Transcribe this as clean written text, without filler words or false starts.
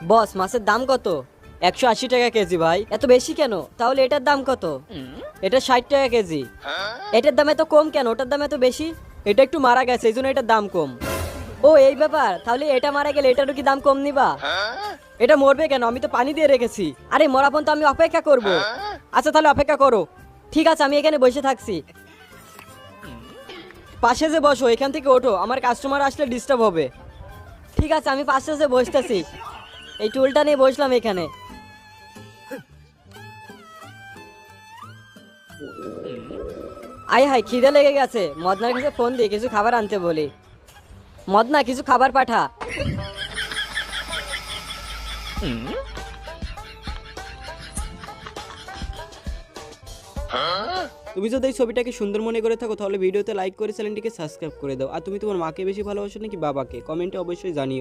বস মাছের দাম কত? 180 টাকা কেজি ভাই, এত বেশি কেন? তাহলে এটার দাম কত? এটা 60 টাকা কেজি। এটার দাম এত কম কেন? ওটার দাম এত বেশি। এটা একটু মারা গেছে এই জন্য এটার দাম কম। ও এই ব্যাপার, তাহলে এটা মারা গেলে এটারও কি দাম কম নিবা? এটা মরবে কেন? আমি তো পানি দিয়ে রেখেছি। আরে মরা পর্যন্ত আমি অপেক্ষা করব। আচ্ছা তাহলে অপেক্ষা করো। ঠিক আছে আমি এখানে বসে থাকছি। পাশে যে বসো, এখান থেকে ওঠো, আমার কাস্টমার আসলে ডিস্টার্ব হবে। ঠিক আছে আমি পাশে যে বসতেছি, এই টুলটা নিয়ে বসলাম এখানে। আয় হায় খিদে লেগে গেছে, মদনার কাছে ফোন দিয়ে কিছু খাবার আনতে বলি। মদনা কিছু খাবার পাঠা। তুমি যদি এই ছবিটাকে সুন্দর মনে করে থাকো তাহলে ভিডিওতে লাইক করে চ্যানেলটিকে সাবস্ক্রাইব করে দাও। আর তুমি তোমার মাকে বেশি ভালোবাসো নাকি বাবাকে? কমেন্টে অবশ্যই জানিও।